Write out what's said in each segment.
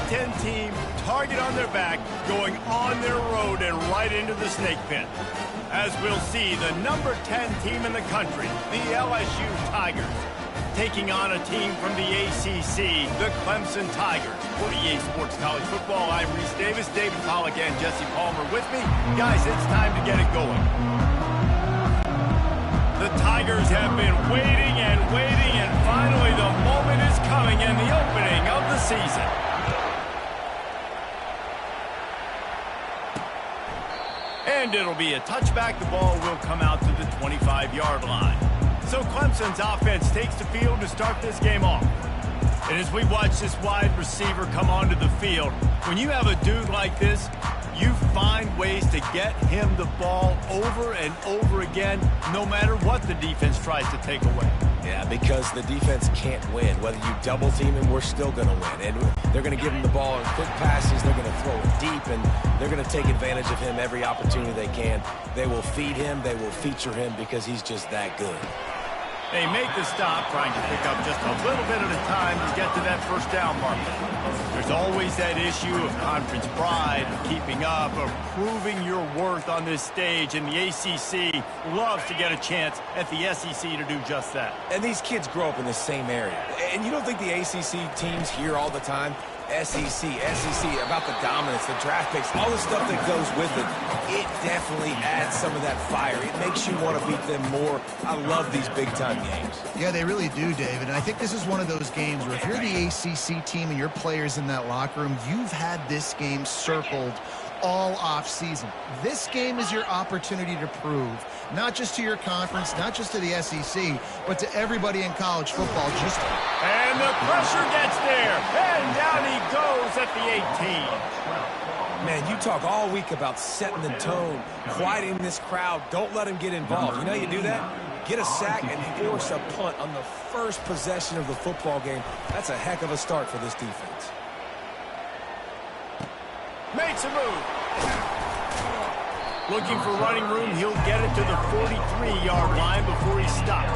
Ten team, target on their back, going on their road and right into the snake pit. As we'll see, the number 10 team in the country, the LSU Tigers, taking on a team from the ACC, the Clemson Tigers. For EA Sports College Football, I'm Reese Davis, David Pollack, and Jesse Palmer with me. Guys, it's time to get it going. The Tigers have been waiting and waiting, and finally the moment is coming in the opening of the season. And it'll be a touchback. The ball will come out to the 25-yard line. So Clemson's offense takes the field to start this game off. And as we watch this wide receiver come onto the field, when you have a dude like this, you find ways to get him the ball over and over again, no matter what the defense tries to take away. Yeah, because the defense can't win. Whether you double team him, we're still going to win. And they're going to give him the ball in quick passes. They're going to throw it deep, and they're going to take advantage of him every opportunity they can. They will feed him. They will feature him because he's just that good. They make the stop, trying to pick up just a little bit at a time to get to that first down marker. There's always that issue of conference pride, of keeping up, of proving your worth on this stage, and the ACC loves to get a chance at the SEC to do just that. And these kids grow up in the same area. And you don't think the ACC teams hear all the time? SEC, about the dominance, the draft picks, all the stuff that goes with it. It definitely adds some of that fire. It makes you want to beat them more. I love these big-time games. Yeah, they really do, David. And I think this is one of those games where if you're the ACC team and your players in that locker room, you've had this game circled all off-season. This game is your opportunity to prove, not just to your conference, not just to the SEC, but to everybody in college football. And the pressure gets there, and down he goes at the 18. Man, you talk all week about setting the tone, quieting this crowd. Don't let him get involved. You know how you do that? Get a sack and force a punt on the first possession of the football game. That's a heck of a start for this defense. Makes a move. Looking for running room, he'll get it to the 43-yard line before he stops.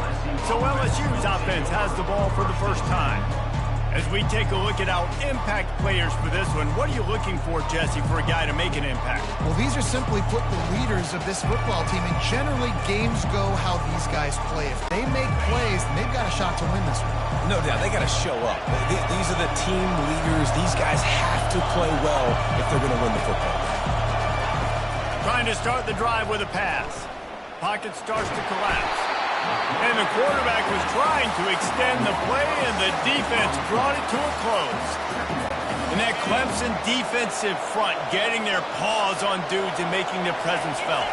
So LSU's offense has the ball for the first time. As we take a look at our impact players for this one, what are you looking for, Jesse, for a guy to make an impact? Well, these are simply put the leaders of this football team, and generally games go how these guys play. If they make plays, then they've got a shot to win this one. No doubt, they got to show up. These are the team leaders. These guys have to play well if they're going to win the football game. Trying to start the drive with a pass. Pocket starts to collapse. And the quarterback was trying to extend the play, and the defense brought it to a close. And that Clemson defensive front getting their paws on dudes and making their presence felt.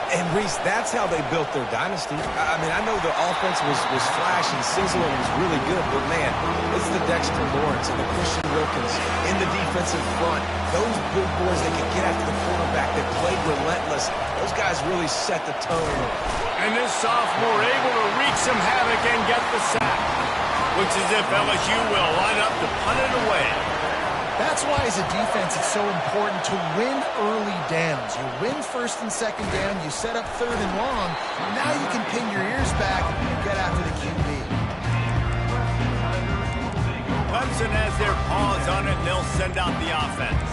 And, Reese, that's how they built their dynasty. I mean, I know the offense was flash and sizzle and was really good, but, man, it's the Dexter Lawrence and the Christian Wilkins in the defensive front. Those big boys, they could get after the quarterback. They played relentless. Those guys really set the tone. And this sophomore able to wreak some havoc and get the sack. Looks as if LSU will line up to punt it away. That's why, as a defense, it's so important to win early downs. You win first and second down, you set up third and long, and now you can pin your ears back and get after the QB. Clemson has their paws on it, and they'll send out the offense.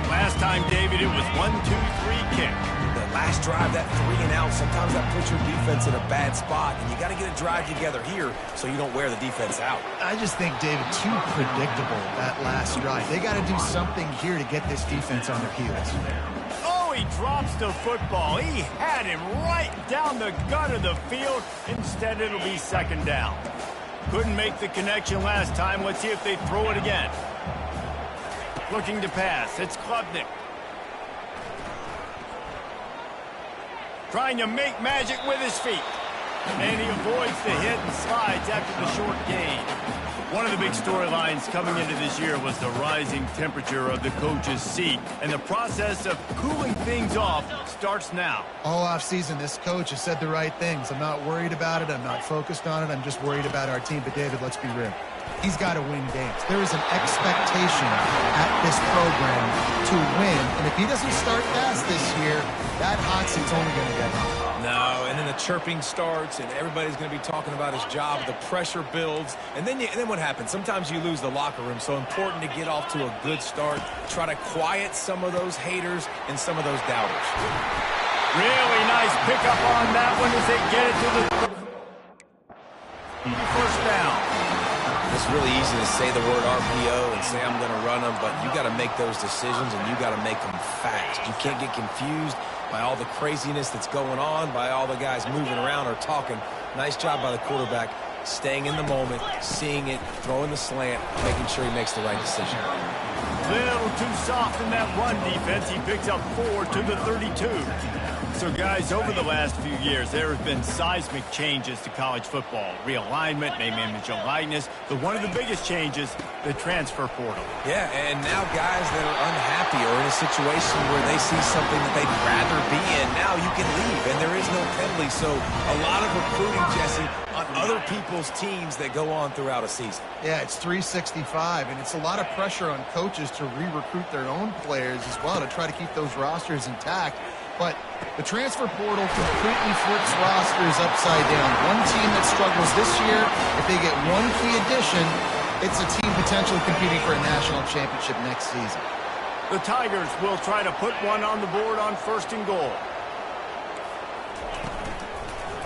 Last time, David, it was 1-2-3 kick. The last drive, that 3 and out, sometimes that puts your defense in a bad spot, and you got to get a drive together here so you don't wear the defense out. I just think, David, too predictable, that last drive. They got to do something here to get this defense on their heels. Oh, he drops the football. He had him right down the gut of the field. Instead, it'll be second down. Couldn't make the connection last time. Let's see if they throw it again. Looking to pass. It's Klubnik. Trying to make magic with his feet. And he avoids the hit and slides after the short gain. One of the big storylines coming into this year was the rising temperature of the coach's seat. And the process of cooling things off starts now. All offseason, this coach has said the right things. I'm not worried about it. I'm not focused on it. I'm just worried about our team. But, David, let's be real. he's got to win games. There is an expectation at this program to win, and if he doesn't start fast this year, that hot seat's only going to get hot. No, and then the chirping starts, and everybody's going to be talking about his job. The pressure builds, and then what happens? Sometimes you lose the locker room, so important to get off to a good start. Try to quiet some of those haters and some of those doubters. Really nice pickup on that one as they get it to the first down. It's really easy to say the word RPO and say I'm going to run them, but you got to make those decisions and you got to make them fast. You can't get confused by all the craziness that's going on, by all the guys moving around or talking. Nice job by the quarterback, staying in the moment, seeing it, throwing the slant, making sure he makes the right decision. Little too soft in that run defense. He picks up 4 to the 32. So, guys, over the last few years, there have been seismic changes to college football. Realignment, name, image, and likeness. But one of the biggest changes, the transfer portal. Yeah, and now guys that are unhappy or in a situation where they see something that they'd rather be in, now you can leave, and there is no penalty. So a lot of recruiting, Jesse, on other people's teams that go on throughout a season. Yeah, it's 365, and it's a lot of pressure on coaches to re-recruit their own players as well to try to keep those rosters intact. But the transfer portal completely flips rosters upside down. One team that struggles this year, if they get one key addition, it's a team potentially competing for a national championship next season. The Tigers will try to put one on the board on 1st and goal.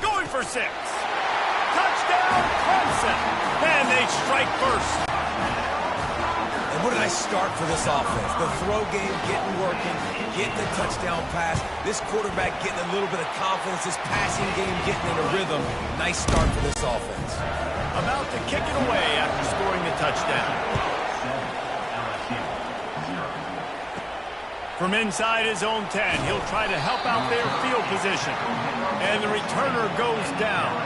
Going for 6. Touchdown, Clemson. And they strike first. And what a nice start for this offense. The throw game getting working, getting the touchdown pass. This quarterback getting a little bit of confidence. This passing game getting in a rhythm. Nice start for this offense. About to kick it away after scoring the touchdown. From inside his own 10, he'll try to help out their field position. And the returner goes down.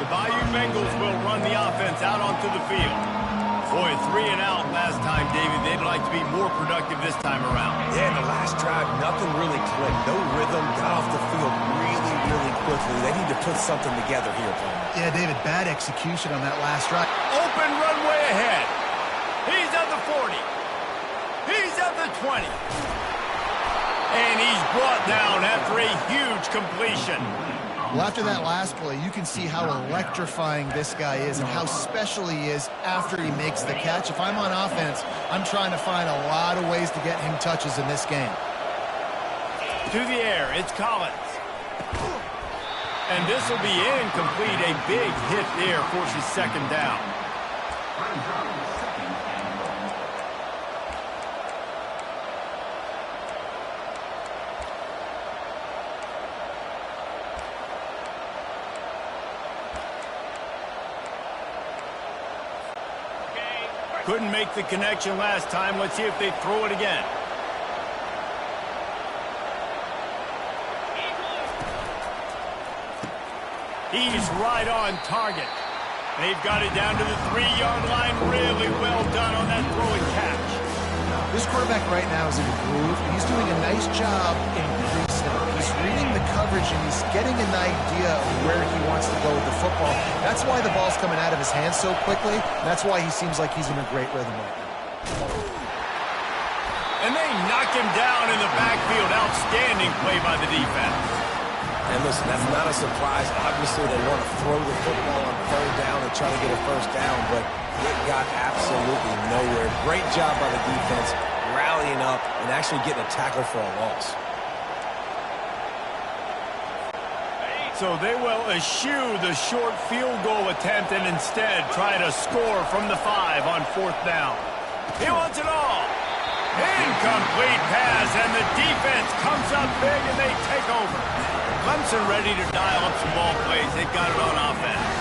The Bayou Bengals will run the offense out onto the field. Boy, 3 and out last time, David. They'd like to be more productive this time around. Yeah, in the last drive, nothing really clicked. No rhythm, got off the field really, really quickly. They need to put something together here, Paul. Yeah, David, bad execution on that last drive. Open runway ahead. He's at the 40. He's at the 20. And he's brought down after a huge completion. Well, after that last play, you can see how electrifying this guy is and how special he is after he makes the catch. If I'm on offense, I'm trying to find a lot of ways to get him touches in this game. To the air, it's Collins. And this will be incomplete. A big hit there forces 2nd down. Couldn't make the connection last time. Let's see if they throw it again. He's right on target. They've got it down to the 3-yard line. Really well done on that throw and catch. This quarterback right now is in a groove, and he's doing a nice job in pre-snap. He's reading the coverage, and he's getting an idea of where he wants to go with the football. That's why the ball's coming out of his hands so quickly. That's why he seems like he's in a great rhythm right now. And they knock him down in the backfield. Outstanding play by the defense. And listen, that's not a surprise. Obviously, they want to throw the football on 3rd down and try to get a 1st down, but it got absolutely nowhere. Great job by the defense, rallying up and actually getting a tackle for a loss. So they will eschew the short field goal attempt and instead try to score from the 5 on 4th down. He wants it all. Incomplete pass, and the defense comes up big and they take over. Clemson ready to dial up some ball plays. They've got it on offense.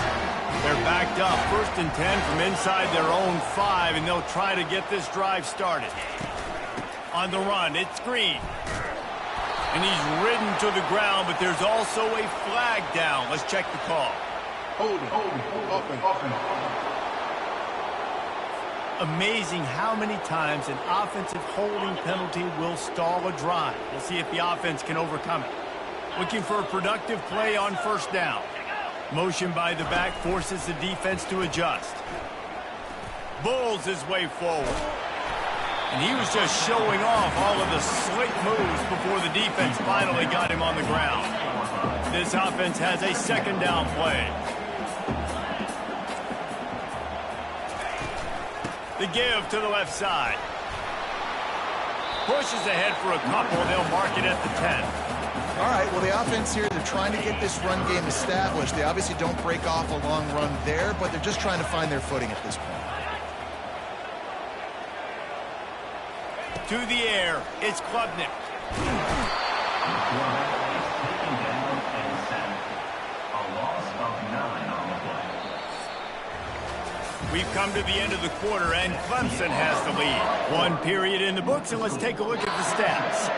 They're backed up 1st and 10 from inside their own 5, and they'll try to get this drive started. On the run, it's Green. And he's ridden to the ground, but there's also a flag down. Let's check the call. Open. Amazing how many times an offensive holding penalty will stall a drive. We'll see if the offense can overcome it. Looking for a productive play on 1st down. Motion by the back forces the defense to adjust. Bulls his way forward. And he was just showing off all of the slick moves before the defense finally got him on the ground. This offense has a second down play. The give to the left side. Pushes ahead for a couple. They'll mark it at the 10. All right, well, the offense here, they're trying to get this run game established. They obviously don't break off a long run there, but they're just trying to find their footing at this point. To the air, it's Klubnik. We've come to the end of the quarter, and Clemson has the lead. One period in the books, and let's take a look at the stats.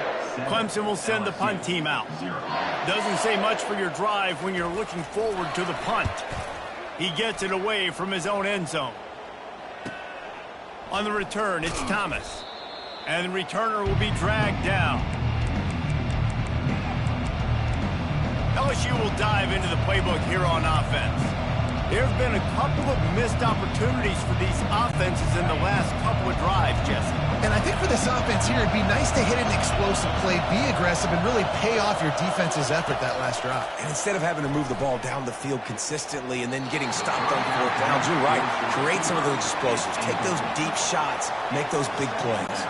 Clemson will send the punt team out. Doesn't say much for your drive when you're looking forward to the punt. He gets it away from his own end zone. On the return, it's Thomas. And the returner will be dragged down. LSU will dive into the playbook here on offense. There have been a couple of missed opportunities for these offenses in the last couple of drives, Jesse. And I think for this offense here, it'd be nice to hit an explosive play, be aggressive, and really pay off your defense's effort that last drive. And instead of having to move the ball down the field consistently and then getting stopped on fourth downs, you're right. Create some of those explosives. Take those deep shots. Make those big plays.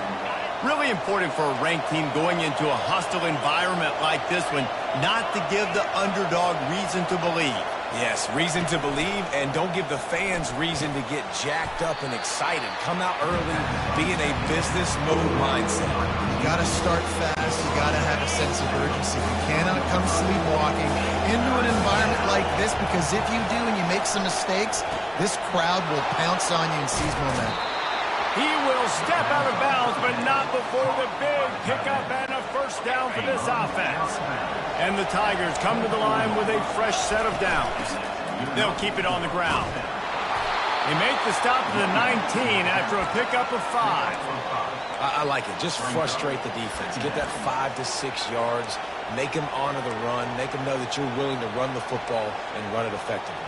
Really important for a ranked team going into a hostile environment like this one, not to give the underdog reason to believe. Yes, reason to believe, and don't give the fans reason to get jacked up and excited. Come out early, be in a business mode mindset. You got to start fast. You got to have a sense of urgency. You cannot come sleepwalking into an environment like this, because if you do and you make some mistakes, this crowd will pounce on you and seize momentum. He will step out of bounds, but not before the big pickup and a first down for this offense. And the Tigers come to the line with a fresh set of downs. They'll keep it on the ground. They make the stop to the 19 after a pickup of 5. I like it. Just frustrate the defense. Get that 5 to 6 yards. Make them honor the run. Make them know that you're willing to run the football and run it effectively.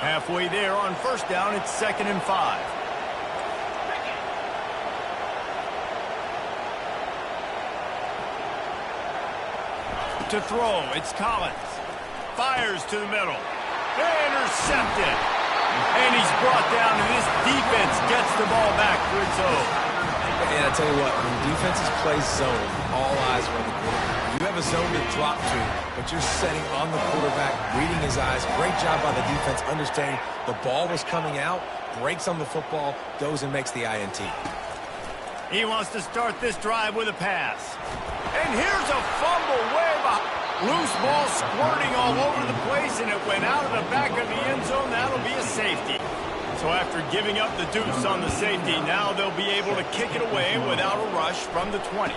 Halfway there on first down, it's 2nd and 5. To throw, it's Collins. Fires to the middle. Intercepted. And he's brought down, and this defense gets the ball back for its own. And I tell you what, when defenses play zone, all eyes are on the quarterback. You have a zone to drop to, but you're setting on the quarterback, reading his eyes. Great job by the defense, understanding the ball was coming out, breaks on the football, goes and makes the INT. He wants to start this drive with a pass. And here's a fumble way back. Loose ball squirting all over the place, and it went out of the back of the end zone. That'll be a safety. So after giving up the deuce on the safety, now they'll be able to kick it away without a rush from the 20.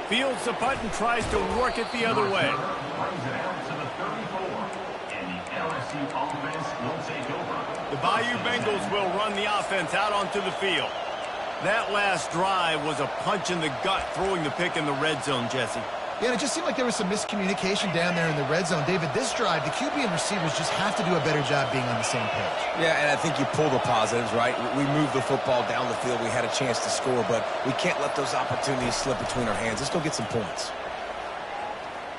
Fields the punt and tries to work it the other way. The Bayou Bengals will run the offense out onto the field. That last drive was a punch in the gut, throwing the pick in the red zone, Jesse. Yeah, and it just seemed like there was some miscommunication down there in the red zone. David, this drive, the QB and receivers just have to do a better job being on the same page. Yeah, and I think you pull the positives, right? We moved the football down the field. We had a chance to score, but we can't let those opportunities slip between our hands. Let's go get some points.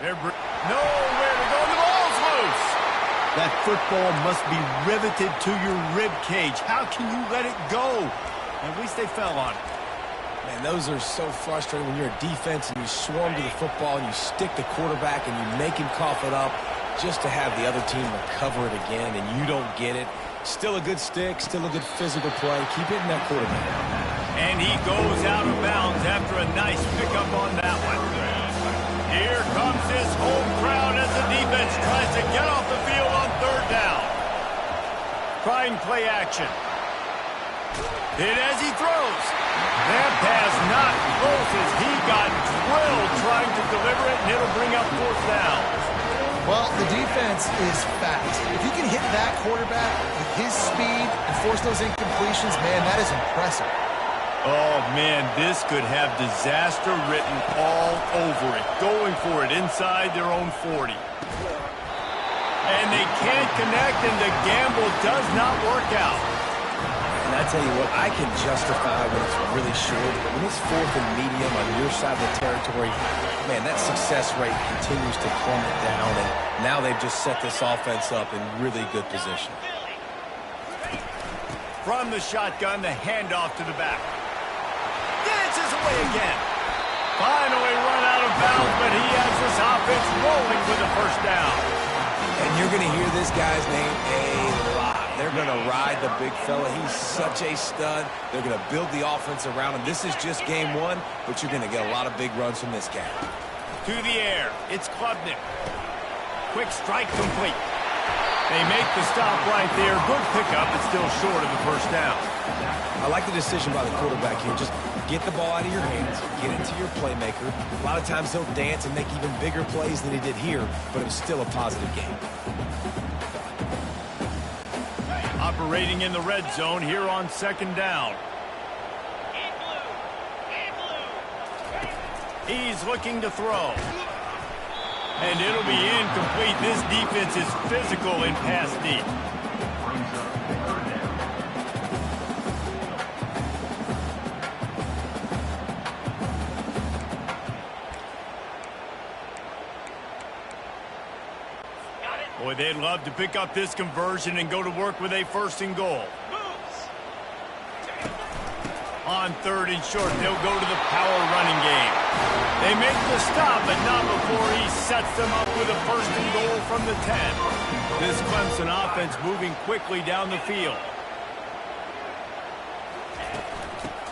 Nowhere to go. The ball's loose. That football must be riveted to your rib cage. How can you let it go? At least they fell on it. Man, those are so frustrating when you're a defense and you swarm to the football and you stick the quarterback and you make him cough it up just to have the other team recover it again and you don't get it. Still a good stick, still a good physical play. Keep hitting that quarterback. And he goes out of bounds after a nice pickup on that one. Here comes his home crowd as the defense tries to get off the field on 3rd down. Trying play action. Hit as he throws. That pass not close as he got drilled trying to deliver it, and it'll bring up 4th down. Well, the defense is fast. If you can hit that quarterback with his speed and force those incompletions, man, that is impressive. Oh, man, this could have disaster written all over it. Going for it inside their own 40. And they can't connect, and the gamble does not work out. And I tell you what, I can justify when it's really short, but when it's fourth and medium on your side of the territory, man, that success rate continues to plummet down, and now they've just set this offense up in really good position. From the shotgun, the handoff to the back. Dances away again. Finally run out of bounds, but he has this offense rolling with a first down. And you're going to hear this guy's name a lot. They're going to ride the big fella. He's such a stud. They're going to build the offense around him. This is just game one, but you're going to get a lot of big runs from this guy. To the air, it's Klubnik. Quick strike complete. They make the stop right there. Good pickup, but still short of the first down. I like the decision by the quarterback here. Just get the ball out of your hands, get it to your playmaker. A lot of times he'll dance and make even bigger plays than he did here, but it was still a positive game. Operating in the red zone here on second down. He's looking to throw. And it'll be incomplete. This defense is physical in pass deep. Boy, they'd love to pick up this conversion and go to work with a first and goal. On third and short, they'll go to the power running game. They make the stop, but not before he sets them up with a first and goal from the 10. This Clemson offense moving quickly down the field.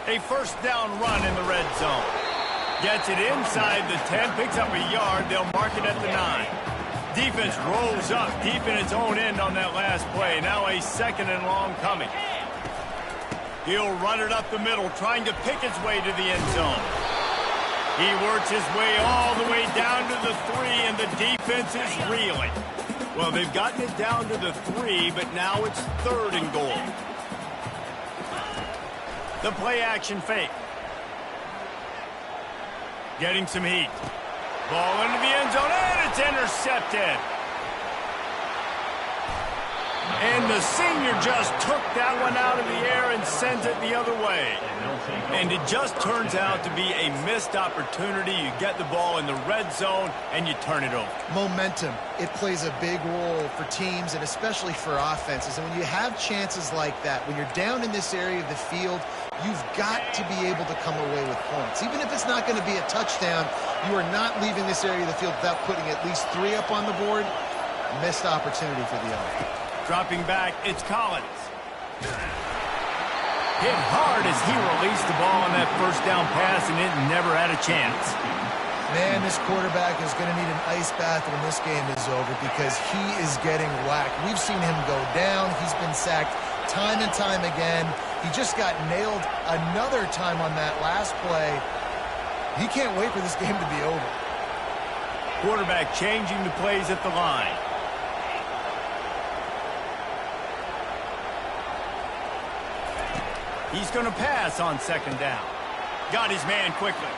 A first down run in the red zone. Gets it inside the 10, picks up a yard. They'll mark it at the 9. Defense rolls up deep in its own end on that last play. Now a second and long coming. He'll run it up the middle, trying to pick his way to the end zone. He works his way all the way down to the 3, and the defense is reeling. Well, they've gotten it down to the 3, but now it's third and goal. The play-action fake. Getting some heat. Ball into the end zone, and it's intercepted. And the senior just took that one out of the air and sent it the other way. And it just turns out to be a missed opportunity. You get the ball in the red zone, and you turn it over. Momentum. It plays a big role for teams and especially for offenses. And when you have chances like that, when you're down in this area of the field, you've got to be able to come away with points. Even if it's not going to be a touchdown, you are not leaving this area of the field without putting at least 3 up on the board. Missed opportunity for the other. Dropping back, it's Collins. Hit hard as he released the ball on that first down pass, and it never had a chance. Man, this quarterback is going to need an ice bath when this game is over because he is getting whacked. We've seen him go down. He's been sacked time and time again. He just got nailed another time on that last play. He can't wait for this game to be over. Quarterback changing the plays at the line. He's going to pass on second down. Got his man quickly.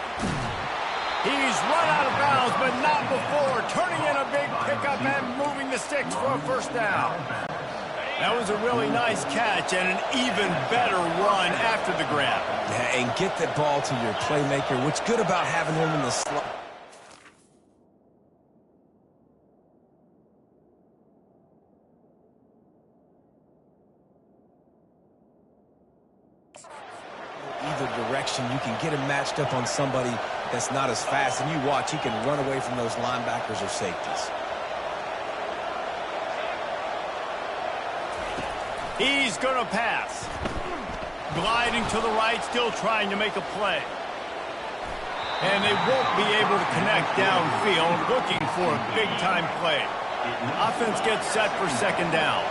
He's run out of bounds, but not before. Turning in a big pickup and moving the sticks for a first down. That was a really nice catch and an even better run after the grab. Yeah, and get the ball to your playmaker. What's good about having him in the slot? Either direction, you can get him matched up on somebody that's not as fast, and you watch, he can run away from those linebackers or safeties. He's going to pass. Gliding to the right, still trying to make a play. And they won't be able to connect downfield, looking for a big-time play. Offense gets set for second down.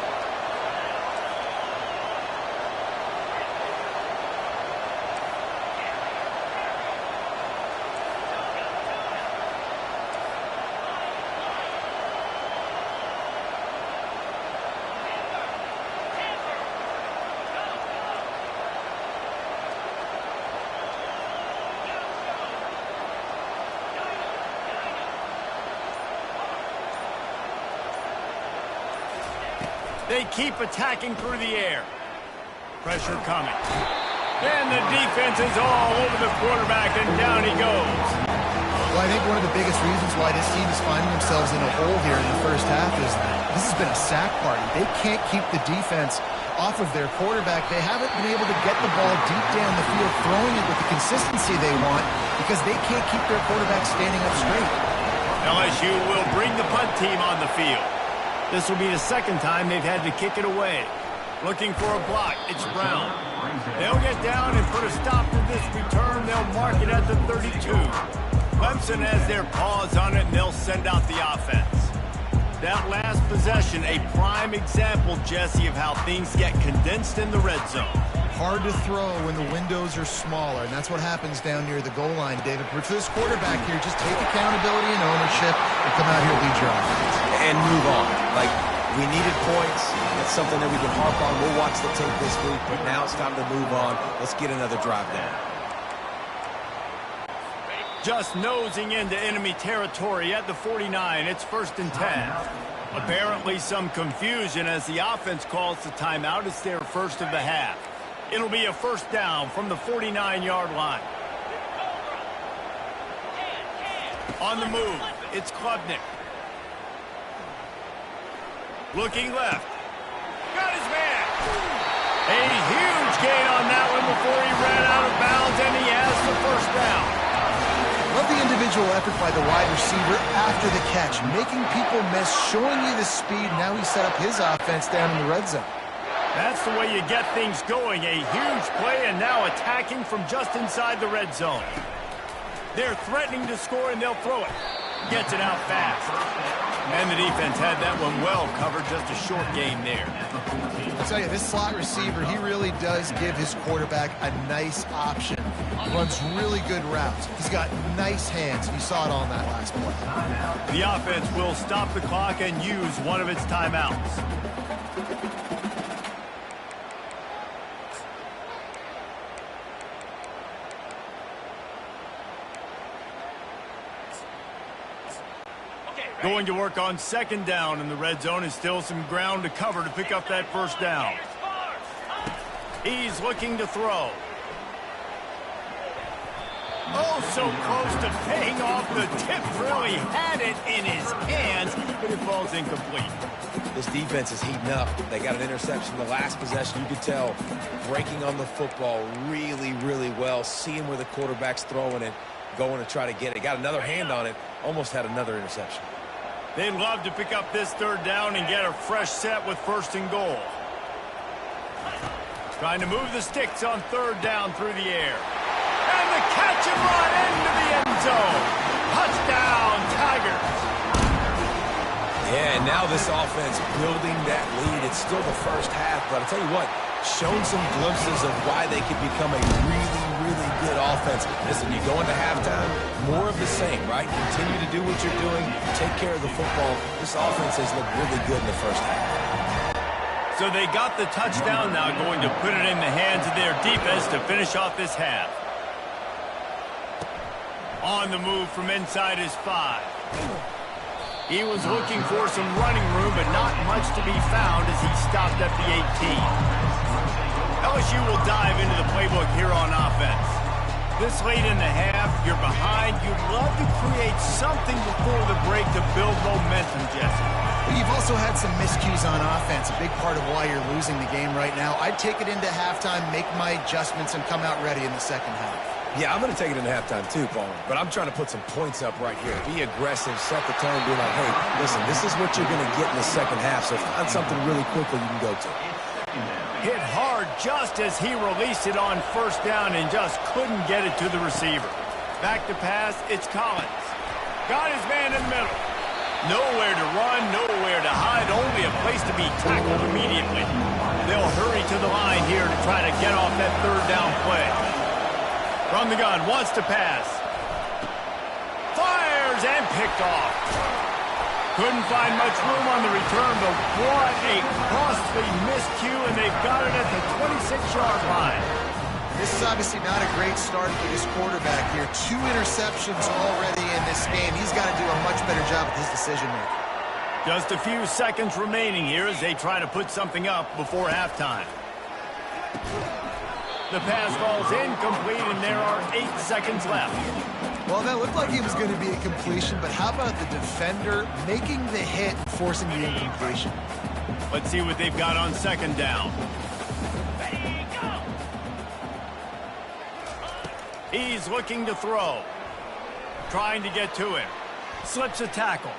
They keep attacking through the air. Pressure coming. And the defense is all over the quarterback, and down he goes. Well, I think one of the biggest reasons why this team is finding themselves in a hole here in the first half is this has been a sack party. They can't keep the defense off of their quarterback. They haven't been able to get the ball deep down the field, throwing it with the consistency they want because they can't keep their quarterback standing up straight. LSU will bring the punt team on the field. This will be the second time they've had to kick it away. Looking for a block. It's Brown. They'll get down and put a stop to this return. They'll mark it at the 32. Clemson has their paws on it, and they'll send out the offense. That last possession, a prime example, Jesse, of how things get condensed in the red zone. Hard to throw when the windows are smaller, and that's what happens down near the goal line, David. But for this quarterback here, just take accountability and ownership and come out here, lead your offense. And move on. Like, we needed points. That's something that we can harp on. We'll watch the tape this week, but now it's time to move on. Let's get another drive down. Just nosing into enemy territory at the 49. It's 1st and 10. Apparently some confusion as the offense calls the timeout. It's their first of the half. It'll be a first down from the 49-yard line. On the move, it's Klubnik. Looking left. Got his man. A huge gain on that one before he ran out of bounds, and he has the first down. Love the individual effort by the wide receiver after the catch, making people miss, showing you the speed. Now he set up his offense down in the red zone. That's the way you get things going. A huge play, and now attacking from just inside the red zone. They're threatening to score, and they'll throw it. Gets it out fast. And the defense had that one well covered. Just a short game there. I'll tell you, this slot receiver, he really does give his quarterback a nice option. Runs really good routes. He's got nice hands. You saw it on that last play. The offense will stop the clock and use one of its timeouts. Going to work on 2nd down in the red zone, and still some ground to cover to pick up that first down. He's looking to throw. Oh, so close to paying off. The tip really had it in his hands, but it falls incomplete. This defense is heating up. They got an interception the last possession. You could tell breaking on the football really, really well, seeing where the quarterback's throwing it, going to try to get it. Got another hand on it, almost had another interception. They'd love to pick up this 3rd down and get a fresh set with 1st and goal. Trying to move the sticks on 3rd down through the air. And the catch and run into the end zone. Touchdown, Tigers. Yeah, and now this offense building that lead. It's still the first half, but I'll tell you what, shown some glimpses of why they could become a really good offense. Listen, you go into halftime, more of the same, right? Continue to do what you're doing, take care of the football. This offense has looked really good in the first half. So they got the touchdown now, going to put it in the hands of their defense to finish off this half. On the move from inside his 5. He was looking for some running room, but not much to be found as he stopped at the 18. LSU will dive into the playbook here on offense. This late in the half, you're behind. You'd love to create something before the break to build momentum, Jesse. But you've also had some miscues on offense, a big part of why you're losing the game right now. I'd take it into halftime, make my adjustments, and come out ready in the second half. Yeah, I'm going to take it into halftime too, Paul. But I'm trying to put some points up right here. Be aggressive, set the tone, be like, hey, listen, this is what you're going to get in the second half, so find something really quickly you can go to. Hit hard just as he released it on 1st down and just couldn't get it to the receiver. Back to pass, it's Collins. Got his man in the middle. Nowhere to run, nowhere to hide, only a place to be tackled immediately. They'll hurry to the line here to try to get off that 3rd down play. From the gun, wants to pass. Fires and picked off. Couldn't find much room on the return, but what a costly miscue, and they've got it at the 26-yard line. This is obviously not a great start for this quarterback here. 2 interceptions already in this game. He's got to do a much better job with his decision-making. Just a few seconds remaining here as they try to put something up before halftime. The pass falls incomplete, and there are 8 seconds left. Well, that looked like it was going to be a completion, but how about the defender making the hit, forcing the incompletion? Let's see what they've got on second down. He's looking to throw. Trying to get to him. Slips a tackle.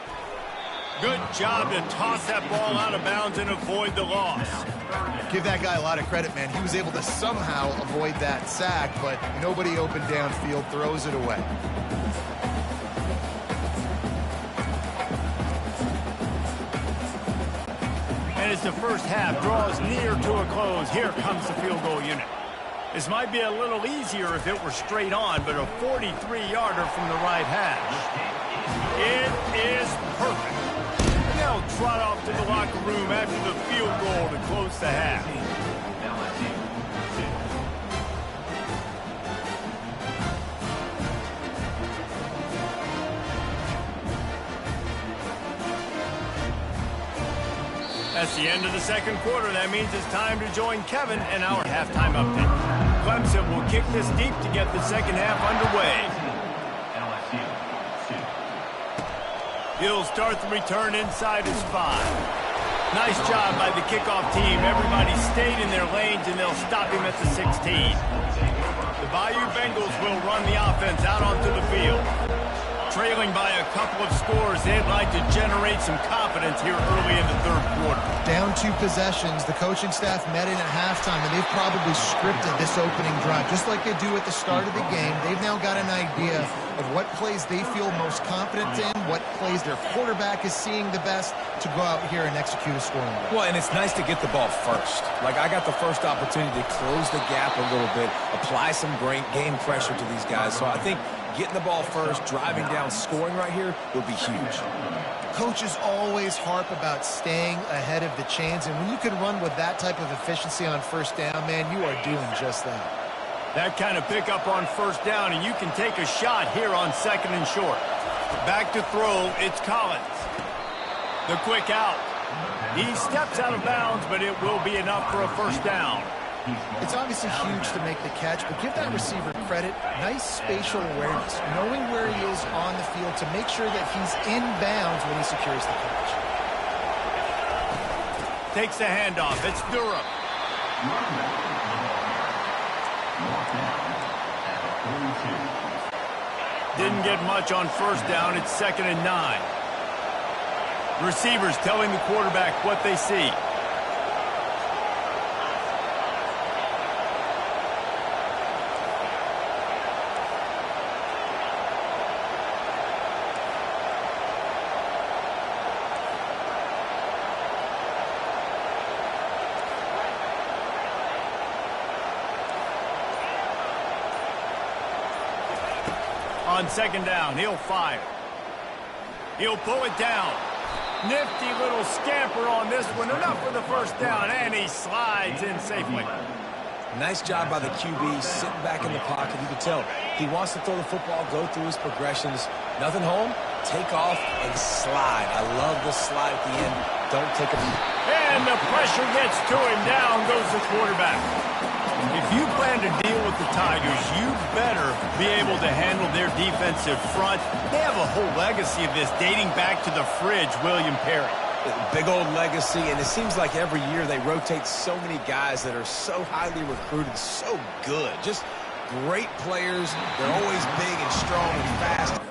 Good job to toss that ball out of bounds and avoid the loss. Give that guy a lot of credit, man. He was able to somehow avoid that sack, but nobody open downfield, throws it away. And as the first half draws near to a close, here comes the field goal unit. This might be a little easier if it were straight on, but a 43-yarder from the right hash. It is perfect. And they'll trot off to the locker room after the field goal to close the half. That's the end of the second quarter. That means it's time to join Kevin and our halftime update. Clemson will kick this deep to get the second half underway. He'll start the return inside his 5. Nice job by the kickoff team. Everybody stayed in their lanes, and they'll stop him at the 16. The Bayou Bengals will run the offense out onto the field. Trailing by a couple of scores, they'd like to generate some confidence here early in the third quarter. Down 2 possessions, the coaching staff met in at halftime, and they've probably scripted this opening drive. Just like they do at the start of the game, they've now got an idea of what plays they feel most confident in, what plays their quarterback is seeing the best to go out here and execute a scoring drive. Well, and it's nice to get the ball first. Like, I got the first opportunity to close the gap a little bit, apply some game pressure to these guys. So I think getting the ball first, driving down, scoring right here would be huge. Coaches always harp about staying ahead of the chains, and when you can run with that type of efficiency on first down, man, you are doing just that. That kind of pickup on first down, and you can take a shot here on second and short. Back to throw, it's Collins. The quick out. He steps out of bounds, but it will be enough for a first down. It's obviously huge to make the catch, but give that receiver credit. Nice spatial awareness, knowing where he is on the field to make sure that he's in bounds when he secures the catch. Takes the handoff. It's Durham. Didn't get much on first down. It's 2nd and 9. Receivers telling the quarterback what they see. On second down, he'll fire. He'll pull it down. Nifty little scamper on this one. Enough for the first down, and he slides in safely. Nice job by the QB, sitting back in the pocket. You can tell he wants to throw the football, go through his progressions. Nothing home, take off, and slide. I love the slide at the end. Don't take a beat. And the pressure gets to him. Down goes the quarterback. If you plan to deal with the Tigers, you better be able to handle their defensive front. They have a whole legacy of this dating back to the fridge, William Perry. Big old legacy, and it seems like every year they rotate so many guys that are so highly recruited, so good. Just great players. They're always big and strong and fast.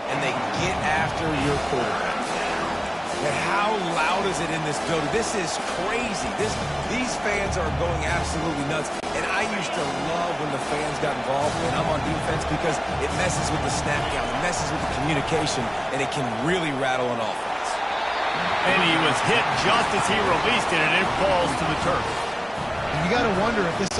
And they get after your quarterback. And how loud is it in this building? This is crazy. These fans are going absolutely nuts. And I used to love when the fans got involved when I'm on defense because it messes with the snap count, it messes with the communication, and it can really rattle an offense. And he was hit just as he released it, and it falls to the turf. And you got to wonder if this